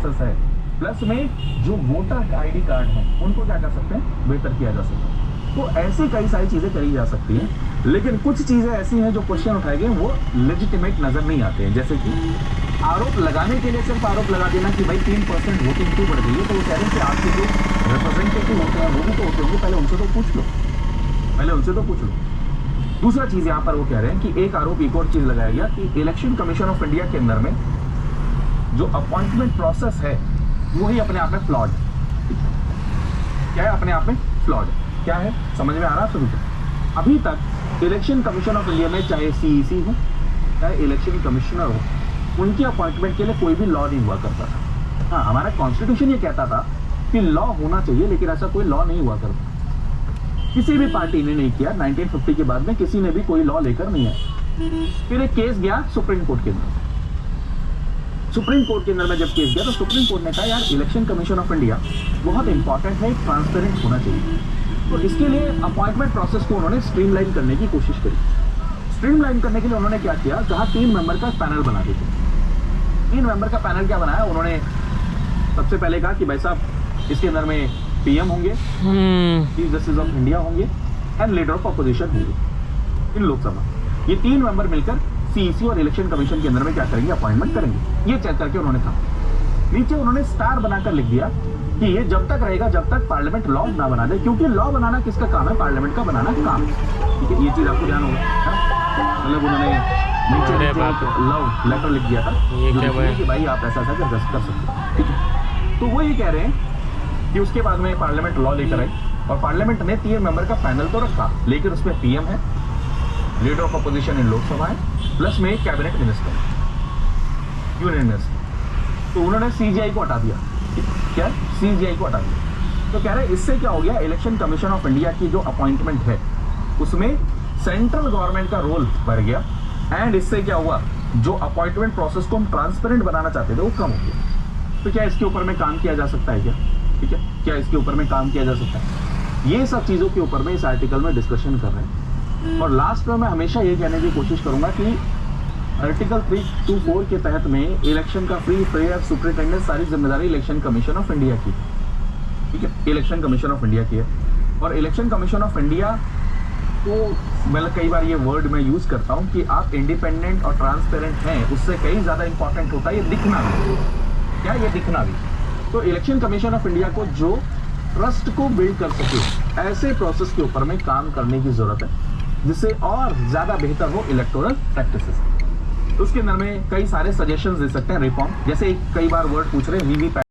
Process है, plus में जो वोटर आईडी कार्ड है उनको क्या कर सकते हैं, बेहतर किया जा सकता है। तो ऐसी कई सारी चीजें करी जा सकती हैं, लेकिन कुछ चीजें ऐसी हैं जो क्वेश्चन उठाए गए वो लेजिटिमेट नजर नहीं आते हैं। जैसे कि आरोप लगाने के लिए सिर्फ आरोप लगा देना कि भाई 3% वोटिंग क्यों बढ़ गई है, तो वो कह रहे हैं कि आपके जो रिप्रेजेंटेटिव होते हैं वो भी तो होते होंगे, पहले उनसे तो पूछ लो, पहले उनसे तो पूछ लो। दूसरा चीज यहाँ पर वो कह रहे हैं कि एक आरोप एक और चीज लगाया गया कि इलेक्शन कमीशन ऑफ इंडिया के अंदर में जो अपॉइंटमेंट प्रोसेस है वो ही अपने आप में फ्लॉड क्या है, अपने आप में फ्लॉड क्या है, समझ में आ रहा है सभी को। अभी तक इलेक्शन कमीशन ऑफ इंडिया में चाहे सीईसी हो चाहे इलेक्शन कमिश्नर हो, उनकी अपॉइंटमेंट के लिए कोई भी लॉ नहीं हुआ करता था। हाँ, हमारा कॉन्स्टिट्यूशन ये कहता था कि लॉ होना चाहिए, लेकिन ऐसा कोई लॉ नहीं हुआ करता, किसी भी पार्टी ने नहीं किया। 1950 के बाद में किसी ने भी कोई लॉ लेकर नहीं आया। फिर एक केस गया सुप्रीम कोर्ट के अंदर, सुप्रीम कोर्ट के अंदर में जब केस गया तो सुप्रीम कोर्ट ने कहा यार इलेक्शन कमीशन ऑफ इंडिया बहुत इंपॉर्टेंट है, ट्रांसपेरेंट होना चाहिए। तो इसके लिए अपॉइंटमेंट प्रोसेस को उन्होंने स्ट्रीमलाइन करने की कोशिश करी। स्ट्रीमलाइन करने के लिए उन्होंने क्या किया, कहा 3 मेंबर का पैनल बना देते। 3 मेंबर का पैनल क्या बनाया उन्होंने, सबसे पहले कहा कि भाई साहब इसके अंदर में पीएम होंगे, चीफ जस्टिस ऑफ इंडिया होंगे एंड लीडर ऑफ अपोजिशन होंगे इन लोकसभा। ये 3 मेंबर मिलकर सीईसी और इलेक्शन कमीशन के अंदर में क्या करेंगे, अपॉइंटमेंट करेंगे। ये चेक करके उन्होंने कहा। नीचे उन्होंने स्टार बनाकर लिख दिया कि ये जब तक रहेगा जब तक पार्लियामेंट लॉ ना बना दे, क्योंकि लॉ बनाना किसका काम है, पार्लियामेंट का बनाना काम है। ठीक है, ये चीज आपको ध्यान होगा। मतलब उन्होंने नीचे लव लेटर लिख दिया था कि भाई आप ऐसा ऐसा कर सकते हो। ठीक है, तो वो ये कह रहे हैं कि उसके बाद में पार्लियामेंट लॉ लेकर आई और पार्लियामेंट ने 3 मेंबर का पैनल तो रखा, लेकिन उसमें पीएम है, leader of opposition in Lok Sabha है, प्लस में एक कैबिनेट मिनिस्टर, यूनियन मिनिस्टर। तो उन्होंने सीजीआई को हटा दिया। क्या, सीजीआई को हटा दिया। तो कह रहे हैं इससे क्या हो गया, इलेक्शन कमीशन ऑफ इंडिया की जो अपॉइंटमेंट है उसमें सेंट्रल गवर्नमेंट का रोल बढ़ गया एंड इससे क्या हुआ, जो अपॉइंटमेंट प्रोसेस को हम ट्रांसपेरेंट बनाना चाहते थे वो कम हो गया। तो क्या इसके ऊपर में काम किया जा सकता है क्या, ठीक है, क्या इसके ऊपर में काम किया जा सकता है, ये सब चीजों के ऊपर में इस आर्टिकल में डिस्कशन कर रहे हैं। और लास्ट में मैं हमेशा ये कहने की कोशिश करूंगा कि आर्टिकल 324 के तहत में इलेक्शन का फ्री फेयर सुपरिटेंडेंस सारी जिम्मेदारी इलेक्शन कमीशन ऑफ इंडिया की, ठीक है, इलेक्शन कमीशन ऑफ इंडिया की है। और इलेक्शन कमीशन ऑफ इंडिया को मतलब कई बार ये वर्ड मैं यूज करता हूँ कि आप इंडिपेंडेंट और ट्रांसपेरेंट हैं, उससे कहीं ज्यादा इंपॉर्टेंट होता है ये दिखना भी, क्या ये दिखना भी। तो इलेक्शन कमीशन ऑफ इंडिया को जो ट्रस्ट को बिल्ड कर सके ऐसे प्रोसेस के ऊपर में काम करने की जरूरत है, जिससे और ज्यादा बेहतर हो इलेक्टोरल प्रैक्टिसेस। उसके अंदर में कई सारे सजेशंस दे सकते हैं रिफॉर्म, जैसे कई बार वर्ड पूछ रहे हैं वीवीपैट